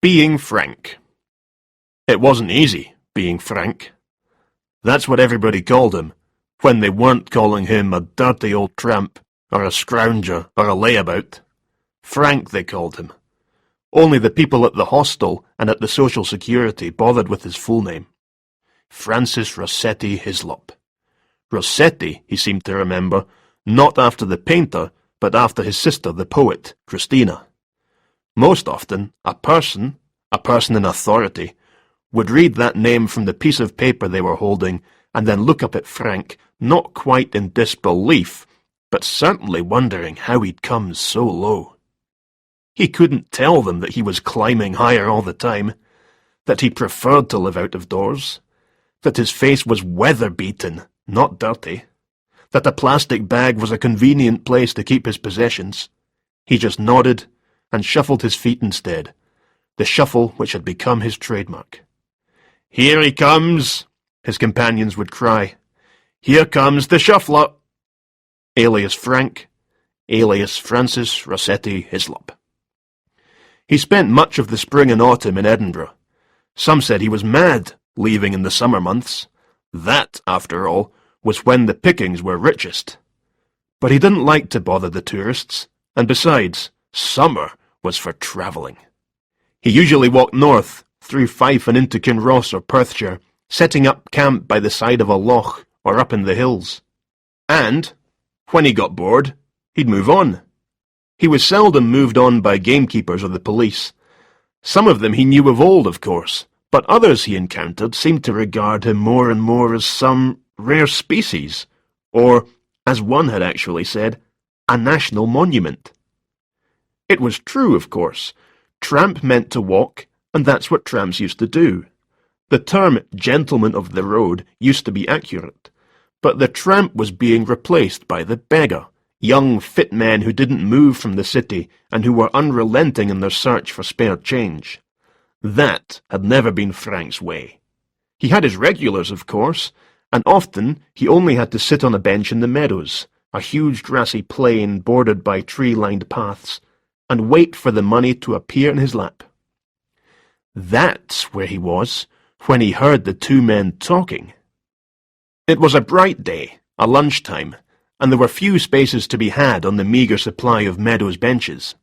Being frank. It wasn't easy, being frank. That's what everybody called him, when they weren't calling him a dirty old tramp, or a scrounger, or a layabout. Frank, they called him. Only the people at the hostel and at the Social Security bothered with his full name. Francis Rossetti Hislop. Rossetti, he seemed to remember, not after the painter, but after his sister, the poet, Christina. Most often, a person in authority, would read that name from the piece of paper they were holding and then look up at Frank, not quite in disbelief, but certainly wondering how he'd come so low. He couldn't tell them that he was climbing higher all the time, that he preferred to live out of doors, that his face was weather-beaten, not dirty, that a plastic bag was a convenient place to keep his possessions. He just nodded and shuffled his feet instead, the shuffle which had become his trademark. "Here he comes," his companions would cry. "Here comes the shuffler." Alias Frank, alias Francis Rossetti Hislop. He spent much of the spring and autumn in Edinburgh. Some said he was mad, leaving in the summer months. That, after all, was when the pickings were richest. But he didn't like to bother the tourists, and besides, summer was for travelling. He usually walked north, through Fife and into Kinross or Perthshire, setting up camp by the side of a loch or up in the hills. And, when he got bored, he'd move on. He was seldom moved on by gamekeepers or the police. Some of them he knew of old, of course, but others he encountered seemed to regard him more and more as some rare species, or, as one had actually said, a national monument. It was true, of course. Tramp meant to walk, and that's what tramps used to do. The term gentleman of the road used to be accurate, but the tramp was being replaced by the beggar, young fit men who didn't move from the city and who were unrelenting in their search for spare change. That had never been Frank's way. He had his regulars, of course, and often he only had to sit on a bench in the Meadows, a huge grassy plain bordered by tree-lined paths, and wait for the money to appear in his lap. That's where he was when he heard the two men talking. It was a bright day, a lunchtime, and there were few spaces to be had on the meagre supply of Meadows benches.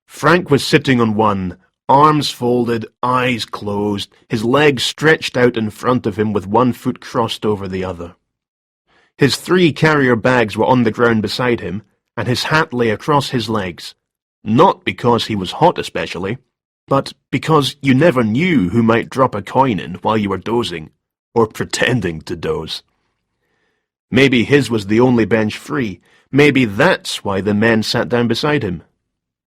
Frank was sitting on one, arms folded, eyes closed, his legs stretched out in front of him with one foot crossed over the other. His 3 carrier bags were on the ground beside him, and his hat lay across his legs, not because he was hot especially, but because you never knew who might drop a coin in while you were dozing, or pretending to doze. Maybe his was the only bench free. Maybe that's why the men sat down beside him.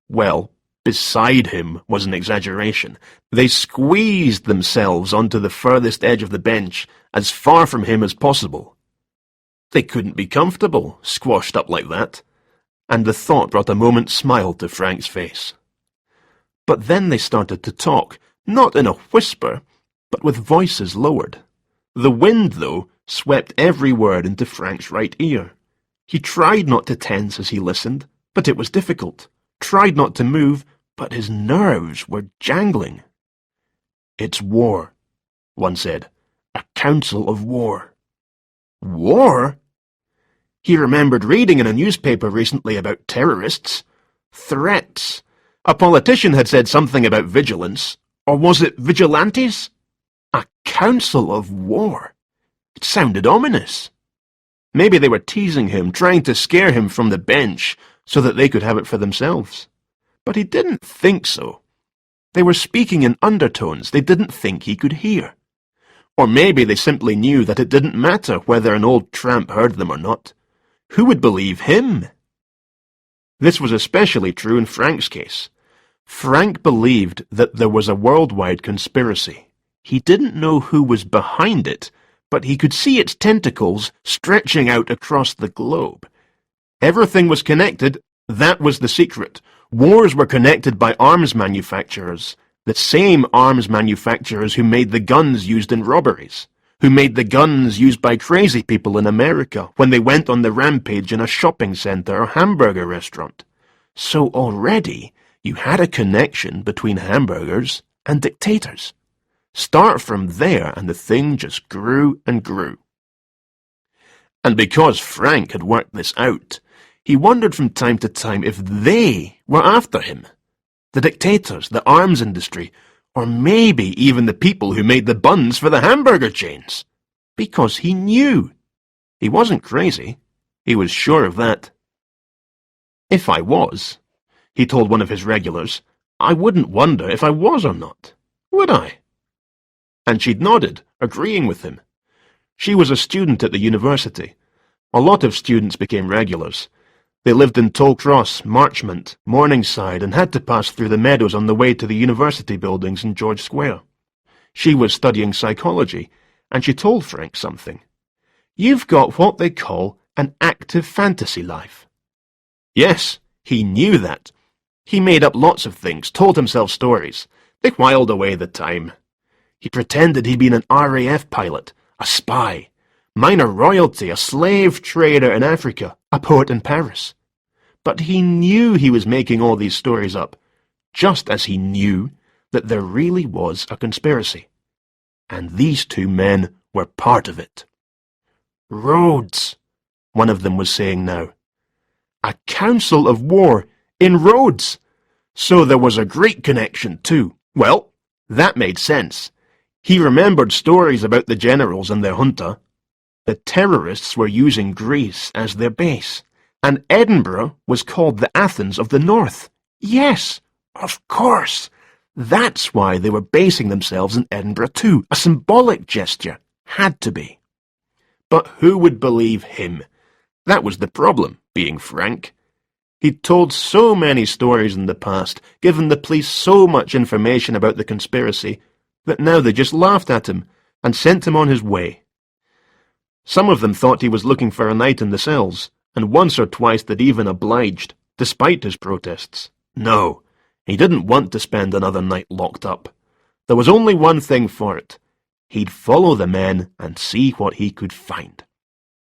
Well, beside him was an exaggeration. They squeezed themselves onto the furthest edge of the bench, as far from him as possible. They couldn't be comfortable, squashed up like that, and the thought brought a moment's smile to Frank's face. But then they started to talk, not in a whisper, but with voices lowered. The wind, though, swept every word into Frank's right ear. He tried not to tense as he listened, but it was difficult. Tried not to move, but his nerves were jangling. "It's war," one said. "A council of war." War? He remembered reading in a newspaper recently about terrorists. Threats. A politician had said something about vigilance. Or was it vigilantes? A council of war. It sounded ominous. Maybe they were teasing him, trying to scare him from the bench so that they could have it for themselves. But he didn't think so. They were speaking in undertones they didn't think he could hear. Or maybe they simply knew that it didn't matter whether an old tramp heard them or not. Who would believe him? This was especially true in Frank's case. Frank believed that there was a worldwide conspiracy. He didn't know who was behind it, but he could see its tentacles stretching out across the globe. Everything was connected. That was the secret. Wars were connected by arms manufacturers, the same arms manufacturers who made the guns used in robberies, who made the guns used by crazy people in America when they went on the rampage in a shopping centre or hamburger restaurant. So already you had a connection between hamburgers and dictators. Start from there, and the thing just grew and grew. And because Frank had worked this out, he wondered from time to time if they were after him. The dictators, the arms industry, or maybe even the people who made the buns for the hamburger chains. Because he knew. He wasn't crazy. He was sure of that. If I was, he told one of his regulars, I wouldn't wonder if I was or not, would I? And she'd nodded, agreeing with him. She was a student at the university. A lot of students became regulars. They lived in Tollcross, Marchmont, Morningside, and had to pass through the Meadows on the way to the university buildings in George Square. She was studying psychology, and she told Frank something. You've got what they call an active fantasy life. Yes, he knew that. He made up lots of things, told himself stories. They whiled away the time. He pretended he'd been an RAF pilot, a spy, minor royalty, a slave trader in Africa, a poet in Paris. But he knew he was making all these stories up, just as he knew that there really was a conspiracy. And these two men were part of it. Rhodes, one of them was saying now. A council of war in Rhodes. So there was a Greek connection too. Well, that made sense. He remembered stories about the generals and their junta. The terrorists were using Greece as their base, and Edinburgh was called the Athens of the North. Yes, of course. That's why they were basing themselves in Edinburgh too. A symbolic gesture. Had to be. But who would believe him? That was the problem, being frank. He'd told so many stories in the past, given the police so much information about the conspiracy, that now they just laughed at him and sent him on his way. Some of them thought he was looking for a night in the cells, and once or twice they'd even obliged, despite his protests. No, he didn't want to spend another night locked up. There was only one thing for it. He'd follow the men and see what he could find.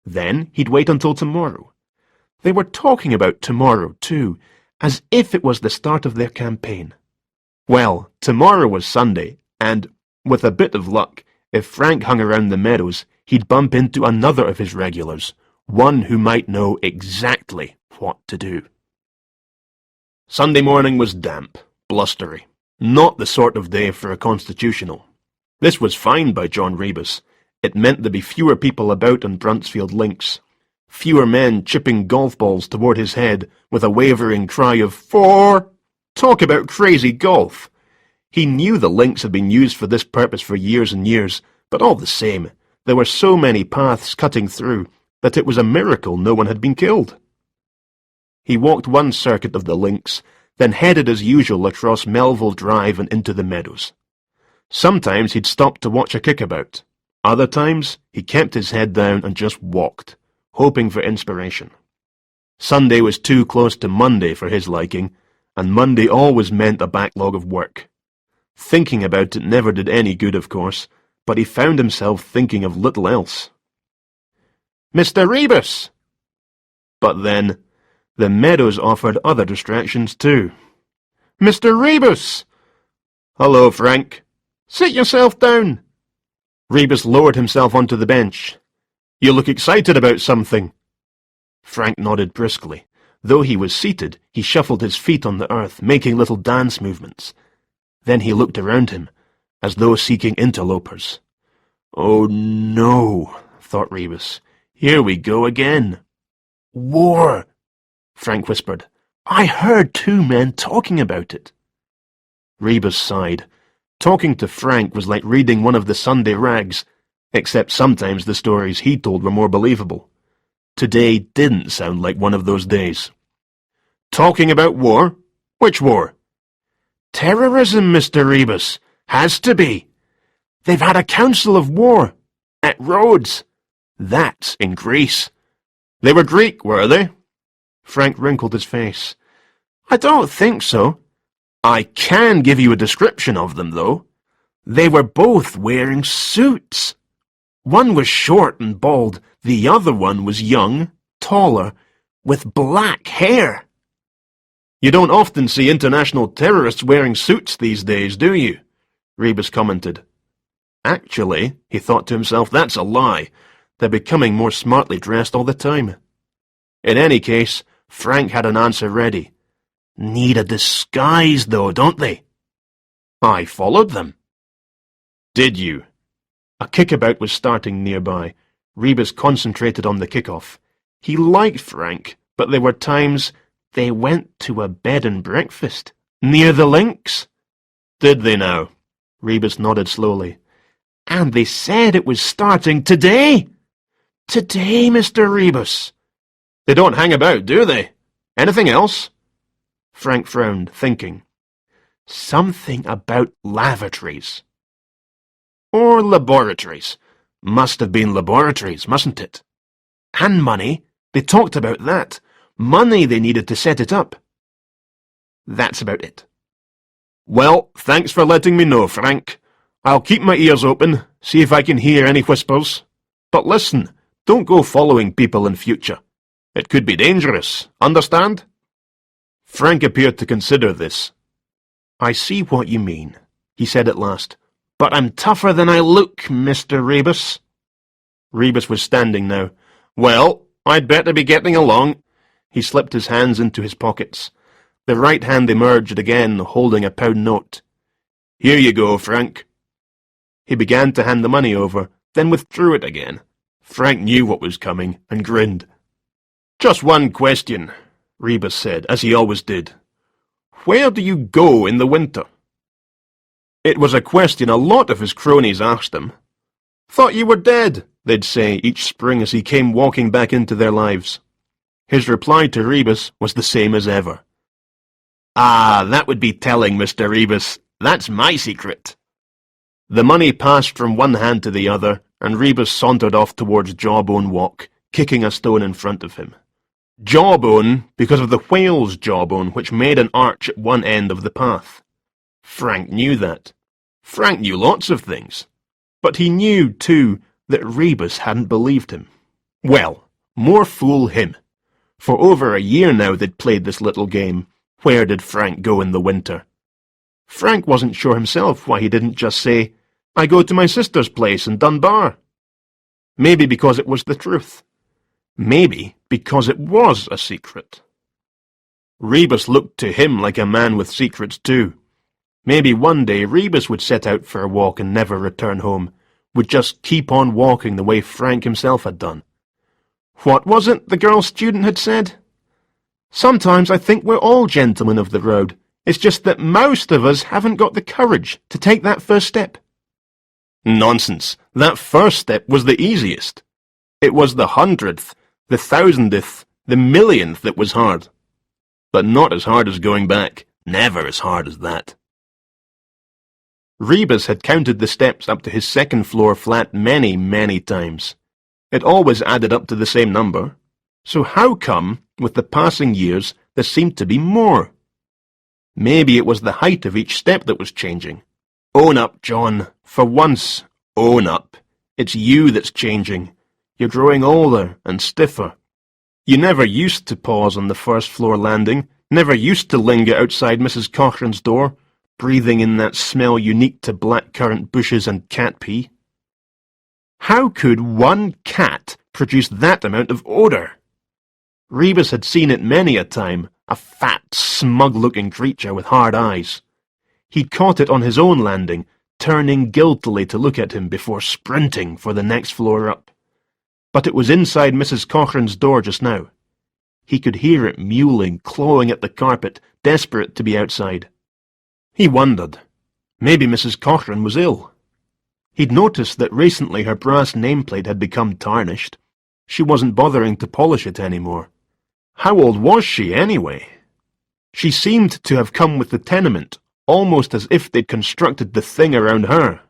Then he'd wait until tomorrow. They were talking about tomorrow, too, as if it was the start of their campaign. Well, tomorrow was Sunday, and, with a bit of luck, if Frank hung around the Meadows, he'd bump into another of his regulars, one who might know exactly what to do. Sunday morning was damp, blustery, not the sort of day for a constitutional. This was fine by John Rebus. It meant there'd be fewer people about on Bruntsfield links, fewer men chipping golf balls toward his head with a wavering cry of "4!" Talk about crazy golf! He knew the links had been used for this purpose for years and years, but all the same, there were so many paths cutting through that it was a miracle no one had been killed. He walked one circuit of the links, then headed as usual across Melville Drive and into the Meadows. Sometimes he'd stop to watch a kickabout. Other times he kept his head down and just walked, hoping for inspiration. Sunday was too close to Monday for his liking, and Monday always meant a backlog of work. Thinking about it never did any good, of course, but he found himself thinking of little else. "Mr. Rebus!" But then, the Meadows offered other distractions too. "Mr. Rebus!" "Hello, Frank." "Sit yourself down." Rebus lowered himself onto the bench. "You look excited about something." Frank nodded briskly. Though he was seated, he shuffled his feet on the earth, making little dance movements. Then he looked around him, as though seeking interlopers. "Oh no," thought Rebus. "Here we go again." "War," Frank whispered. "I heard two men talking about it." Rebus sighed. Talking to Frank was like reading one of the Sunday rags, except sometimes the stories he told were more believable. Today didn't sound like one of those days. "Talking about war? Which war?" "Terrorism, Mr. Rebus. Has to be. They've had a council of war. At Rhodes. That's in Greece." "They were Greek, were they?" Frank wrinkled his face. "I don't think so. I can give you a description of them, though. They were both wearing suits. One was short and bald. The other one was young, taller, with black hair." "You don't often see international terrorists wearing suits these days, do you?" Rebus commented. Actually, he thought to himself, that's a lie. They're becoming more smartly dressed all the time. In any case, Frank had an answer ready. Need a disguise, though, don't they? I followed them. Did you? A kickabout was starting nearby. Rebus concentrated on the kickoff. He liked Frank, but there were times they went to a bed and breakfast near the links. Did they now? Rebus nodded slowly. And they said it was starting today. Today, Mr. Rebus. They don't hang about, do they? Anything else? Frank frowned, thinking. Something about lavatories. Or laboratories. Must have been laboratories, mustn't it? And money. They talked about that. Money they needed to set it up. That's about it. Well, thanks for letting me know, Frank. I'll keep my ears open, see if I can hear any whispers. But listen, don't go following people in future. It could be dangerous, understand? Frank appeared to consider this. I see what you mean, he said at last. But I'm tougher than I look, Mr. Rebus. Rebus was standing now. Well, I'd better be getting along. He slipped his hands into his pockets. The right hand emerged again, holding a £1 note. Here you go, Frank. He began to hand the money over, then withdrew it again. Frank knew what was coming, and grinned. Just one question, Rebus said, as he always did. Where do you go in the winter? It was a question a lot of his cronies asked him. Thought you were dead, they'd say each spring as he came walking back into their lives. His reply to Rebus was the same as ever. Ah, that would be telling, Mr. Rebus. That's my secret. The money passed from one hand to the other, and Rebus sauntered off towards Jawbone Walk, kicking a stone in front of him. Jawbone, because of the whale's jawbone, which made an arch at one end of the path. Frank knew that. Frank knew lots of things. But he knew, too, that Rebus hadn't believed him. Well, more fool him. For over a year now they'd played this little game. Where did Frank go in the winter? Frank wasn't sure himself why he didn't just say, I go to my sister's place in Dunbar. Maybe because it was the truth. Maybe because it was a secret. Rebus looked to him like a man with secrets too. Maybe one day Rebus would set out for a walk and never return home, would just keep on walking the way Frank himself had done. What was it the girl student had said? Sometimes I think we're all gentlemen of the road. It's just that most of us haven't got the courage to take that first step. Nonsense. That first step was the easiest. It was the 100th, the thousandth, the millionth that was hard. But not as hard as going back. Never as hard as that. Rebus had counted the steps up to his second-floor flat many, many times. It always added up to the same number. So how come, with the passing years, there seemed to be more? Maybe it was the height of each step that was changing. Own up, John. For once, own up. It's you that's changing. You're growing older and stiffer. You never used to pause on the first-floor landing, never used to linger outside Mrs. Cochrans' door, breathing in that smell unique to blackcurrant bushes and cat pee. How could one cat produce that amount of odour? Rebus had seen it many a time, a fat, smug-looking creature with hard eyes. He'd caught it on his own landing, turning guiltily to look at him before sprinting for the next floor up. But it was inside Mrs. Cochrans' door just now. He could hear it mewling, clawing at the carpet, desperate to be outside. He wondered. Maybe Mrs. Cochran was ill. He'd noticed that recently her brass nameplate had become tarnished. She wasn't bothering to polish it anymore. How old was she, anyway? She seemed to have come with the tenement, almost as if they'd constructed the thing around her.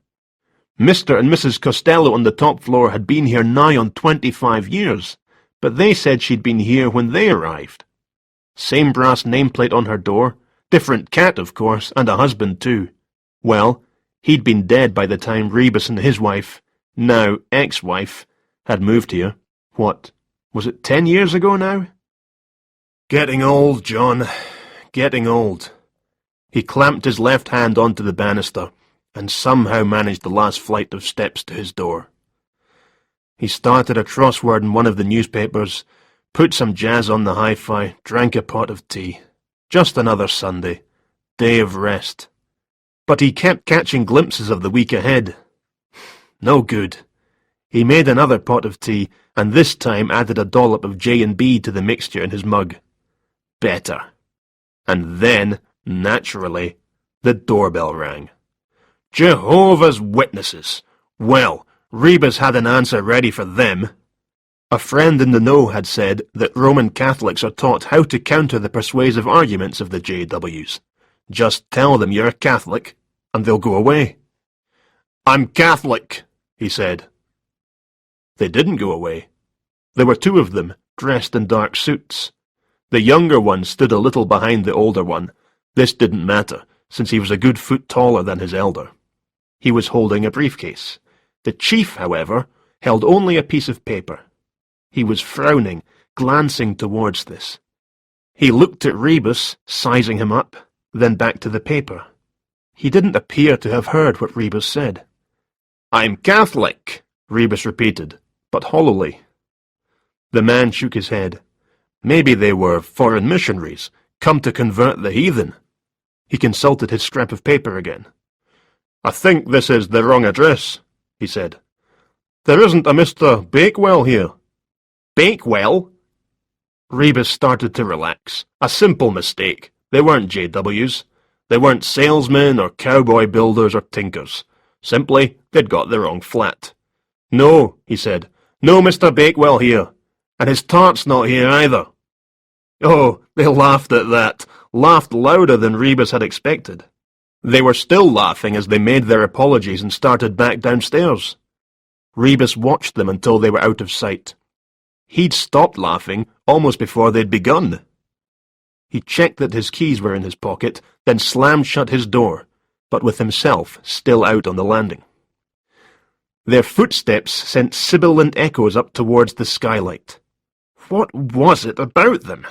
Mr. and Mrs. Costello on the top floor had been here nigh on 25 years, but they said she'd been here when they arrived. Same brass nameplate on her door, different cat, of course, and a husband, too. Well, he'd been dead by the time Rebus and his wife, now ex-wife, had moved here. What, was it 10 years ago now? Getting old, John. Getting old. He clamped his left hand onto the banister, and somehow managed the last flight of steps to his door. He started a crossword in one of the newspapers, put some jazz on the hi-fi, drank a pot of tea. Just another Sunday. Day of rest. But he kept catching glimpses of the week ahead. No good. He made another pot of tea, and this time added a dollop of J&B to the mixture in his mug. Better. And then, naturally, the doorbell rang. Jehovah's Witnesses. Well, Rebus had an answer ready for them. A friend in the know had said that Roman Catholics are taught how to counter the persuasive arguments of the JWs. Just tell them you're a Catholic, and they'll go away. I'm Catholic, he said. They didn't go away. There were two of them, dressed in dark suits. The younger one stood a little behind the older one. This didn't matter, since he was a good foot taller than his elder. He was holding a briefcase. The chief, however, held only a piece of paper. He was frowning, glancing towards this. He looked at Rebus, sizing him up, then back to the paper. He didn't appear to have heard what Rebus said. I'm Catholic, Rebus repeated, but hollowly. The man shook his head. Maybe they were foreign missionaries, come to convert the heathen. He consulted his scrap of paper again. I think this is the wrong address, he said. There isn't a Mr. Bakewell here. Bakewell? Rebus started to relax. A simple mistake. They weren't JWs. They weren't salesmen or cowboy builders or tinkers. Simply, they'd got the wrong flat. No, he said. No Mr. Bakewell here. And his tart's not here either. Oh, they laughed at that. Laughed louder than Rebus had expected. They were still laughing as they made their apologies and started back downstairs. Rebus watched them until they were out of sight. He'd stopped laughing almost before they'd begun. He checked that his keys were in his pocket, then slammed shut his door, but with himself still out on the landing. Their footsteps sent sibilant echoes up towards the skylight. What was it about them?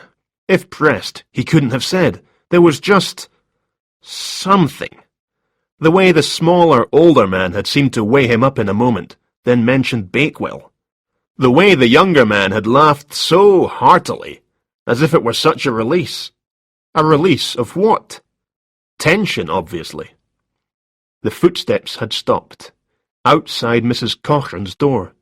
If pressed, he couldn't have said. There was just something. The way the smaller, older man had seemed to weigh him up in a moment, then mentioned Bakewell. The way the younger man had laughed so heartily, as if it were such a release. A release of what? Tension, obviously. The footsteps had stopped, outside Mrs. Cochran's door.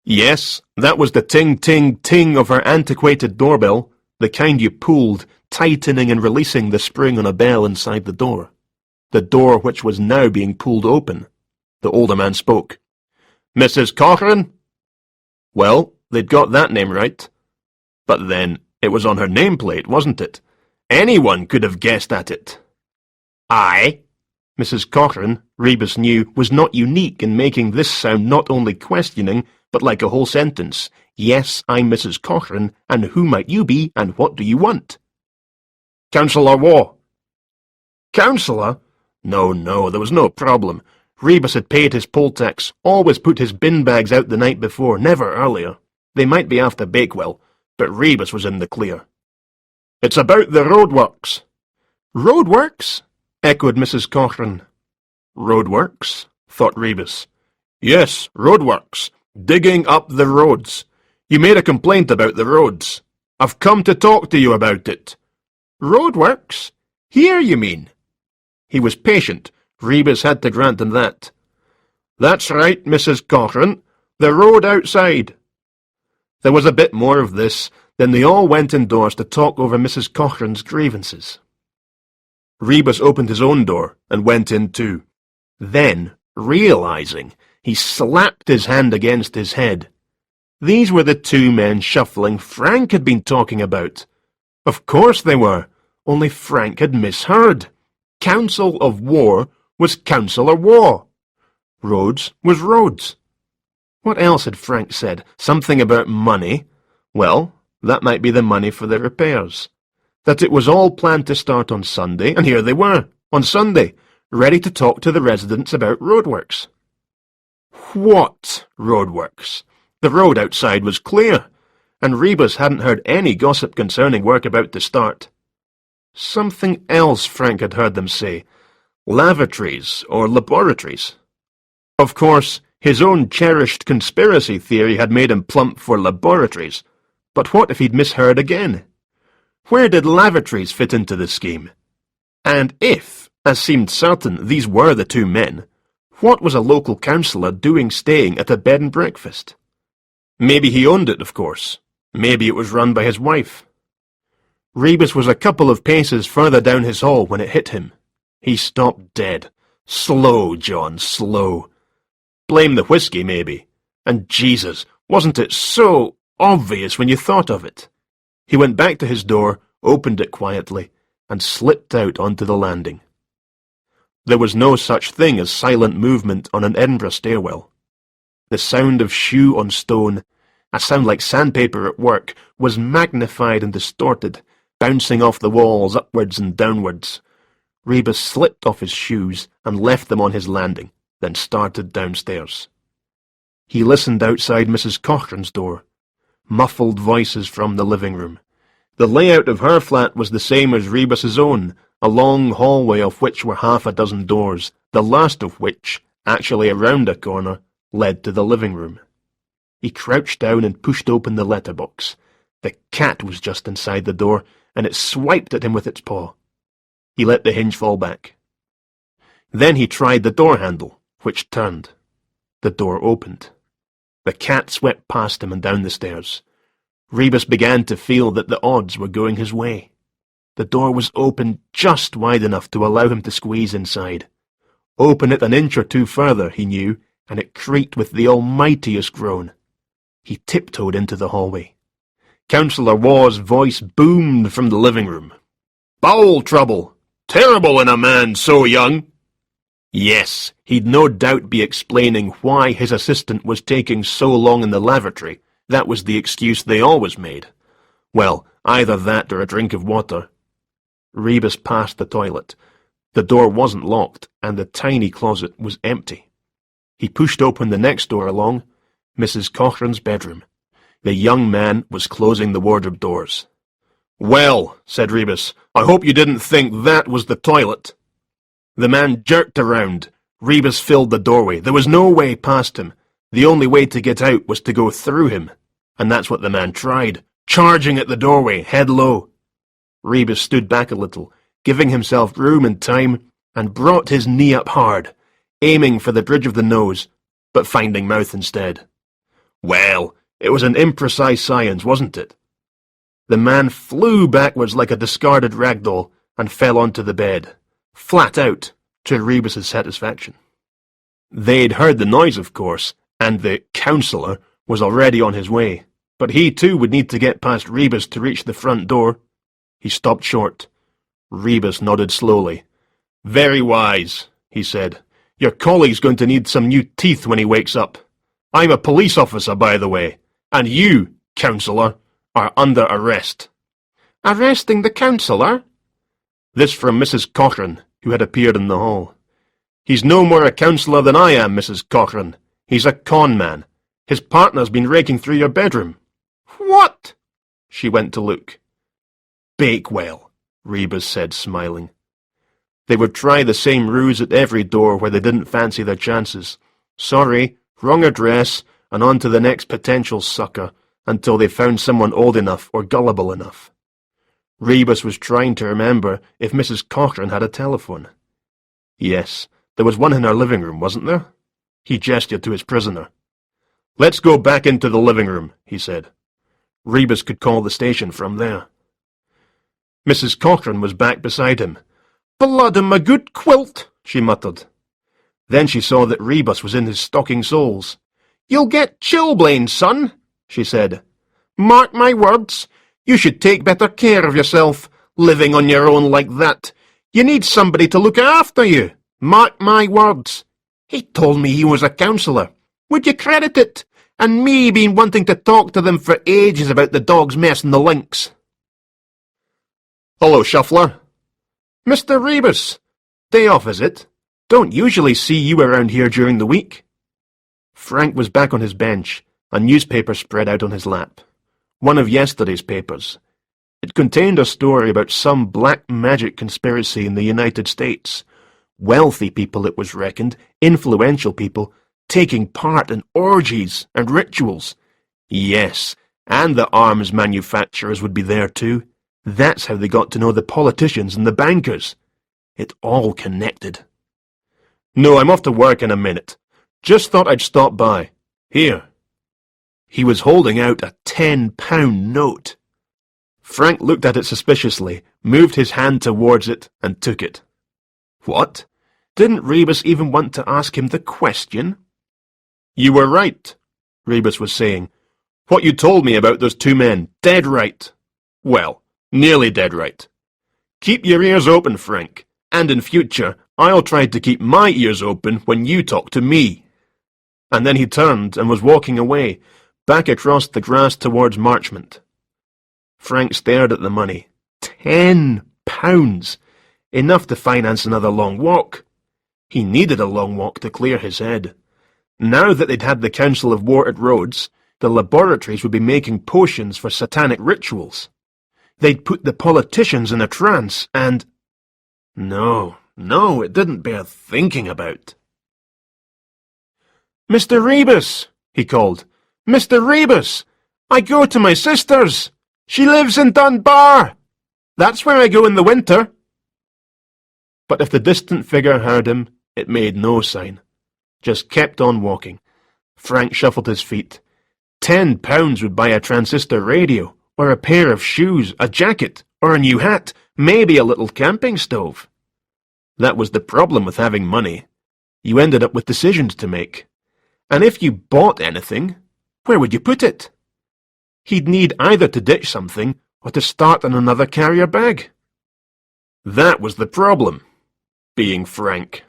Yes, that was the ting-ting-ting of her antiquated doorbell, the kind you pulled, tightening and releasing the spring on a bell inside the door which was now being pulled open. The older man spoke. Mrs. Cochran? Well, they'd got that name right. But then, it was on her nameplate, wasn't it? Anyone could have guessed at it. Aye. Mrs. Cochran, Rebus knew, was not unique in making this sound not only questioning, but like a whole sentence. Yes, I'm Mrs. Cochran, and who might you be, and what do you want? Councillor Waugh. Councillor? No, there was no problem. Rebus had paid his poll tax, always put his bin bags out the night before, never earlier. They might be after Bakewell, but Rebus was in the clear. It's about the roadworks. Roadworks? Echoed Mrs. Cochran. Roadworks? Thought Rebus. Yes, roadworks. Digging up the roads. You made a complaint about the roads. I've come to talk to you about it. Roadworks? Here, you mean? He was patient. Rebus had to grant him that. That's right, Mrs. Cochran. The road outside. There was a bit more of this, then they all went indoors to talk over Mrs. Cochran's grievances. Rebus opened his own door and went in too. Then, realizing, he slapped his hand against his head. These were the two men shuffling Frank had been talking about. Of course they were, only Frank had misheard. Council of War was Councillor Waugh. Roads was roads. What else had Frank said? Something about money. Well, that might be the money for the repairs. That it was all planned to start on Sunday, and here they were, on Sunday, ready to talk to the residents about roadworks. What roadworks? The road outside was clear, and Rebus hadn't heard any gossip concerning work about to start. Something else Frank had heard them say. lavatories or laboratories. Of course, his own cherished conspiracy theory had made him plump for laboratories, but what if he'd misheard again? Where did lavatories fit into the scheme? And if, as seemed certain, these were the two men, what was a local councillor doing staying at a bed and breakfast? Maybe he owned it, of course. Maybe it was run by his wife. Rebus was a couple of paces further down his hall when it hit him. He stopped dead. Slow, John, slow. Blame the whiskey, maybe. And Jesus, wasn't it so obvious when you thought of it? He went back to his door, opened it quietly, and slipped out onto the landing. There was no such thing as silent movement on an Edinburgh stairwell. The sound of shoe on stone, a sound like sandpaper at work, was magnified and distorted, bouncing off the walls upwards and downwards. Rebus slipped off his shoes and left them on his landing, then started downstairs. He listened outside Mrs. Cochran's door. Muffled voices from the living room. The layout of her flat was the same as Rebus's own, a long hallway of which were half a dozen doors, the last of which, actually around a corner, led to the living room. He crouched down and pushed open the letterbox. The cat was just inside the door, and it swiped at him with its paw. He let the hinge fall back. Then he tried the door handle, which turned. The door opened. The cat swept past him and down the stairs. Rebus began to feel that the odds were going his way. The door was open just wide enough to allow him to squeeze inside. Open it an inch or two further, he knew, and it creaked with the almightiest groan. He tiptoed into the hallway. Councillor Waugh's voice boomed from the living room. "Bowel trouble! Terrible in a man so young!" Yes, he'd no doubt be explaining why his assistant was taking so long in the lavatory. That was the excuse they always made. Well, either that or a drink of water. Rebus passed the toilet. The door wasn't locked, and the tiny closet was empty. He pushed open the next door along, Mrs. Cochran's bedroom. The young man was closing the wardrobe doors. "Well," said Rebus, "I hope you didn't think that was the toilet." The man jerked around. Rebus filled the doorway. There was no way past him. The only way to get out was to go through him. And that's what the man tried, charging at the doorway, head low. Rebus stood back a little, giving himself room and time, and brought his knee up hard, aiming for the bridge of the nose, but finding mouth instead. Well, it was an imprecise science, wasn't it? The man flew backwards like a discarded rag doll and fell onto the bed, flat out, to Rebus's satisfaction. They'd heard the noise, of course, and the councillor was already on his way, but he too would need to get past Rebus to reach the front door. He stopped short. Rebus nodded slowly. "Very wise," he said. "Your colleague's going to need some new teeth when he wakes up. I'm a police officer, by the way, and you, councillor, are under arrest." "Arresting the councillor?" This from Mrs. Cochran, who had appeared in the hall. "He's no more a councillor than I am, Mrs. Cochran. He's a con man. His partner's been raking through your bedroom." "What?" She went to look. "Bakewell," Rebus said, smiling. They would try the same ruse at every door where they didn't fancy their chances. Sorry, wrong address, and on to the next potential sucker, until they found someone old enough or gullible enough. Rebus was trying to remember if Mrs. Cochran had a telephone. Yes, there was one in her living room, wasn't there? He gestured to his prisoner. "Let's go back into the living room," he said. Rebus could call the station from there. Mrs. Cochran was back beside him. "Blood and my good quilt," she muttered. Then she saw that Rebus was in his stocking soles. "You'll get chilblains, son," she said. "Mark my words, you should take better care of yourself, living on your own like that. You need somebody to look after you. Mark my words. He told me he was a councillor. Would you credit it? And me been wanting to talk to them for ages about the dog's mess and the links." "Hello, Shuffler." "Mr. Rebus. Day off, is it? Don't usually see you around here during the week." Frank was back on his bench, a newspaper spread out on his lap. One of yesterday's papers. It contained a story about some black magic conspiracy in the United States. Wealthy people, it was reckoned, influential people, taking part in orgies and rituals. Yes, and the arms manufacturers would be there too. That's how they got to know the politicians and the bankers. It all connected. No, I'm off to work in a minute. Just thought I'd stop by. Here. He was holding out a £10 note. Frank looked at it suspiciously, moved his hand towards it, and took it. What? Didn't Rebus even want to ask him the question? You were right, Rebus was saying. What you told me about those two men, dead right. Well, nearly dead right. Keep your ears open, Frank, and in future I'll try to keep my ears open when you talk to me. And then he turned and was walking away, back across the grass towards Marchmont. Frank stared at the money. £10! Enough to finance another long walk. He needed a long walk to clear his head. Now that they'd had the Council of War at Rhodes, the laboratories would be making potions for satanic rituals. They'd put the politicians in a trance, and... No, it didn't bear thinking about. Mr. Rebus, he called. Mr. Rebus! I go to my sister's. She lives in Dunbar. That's where I go in the winter. But if the distant figure heard him, it made no sign. Just kept on walking. Frank shuffled his feet. £10 would buy a transistor radio, or a pair of shoes, a jacket, or a new hat, maybe a little camping stove. That was the problem with having money. You ended up with decisions to make. And if you bought anything, where would you put it? He'd need either to ditch something or to start on another carrier bag. That was the problem, being Frank.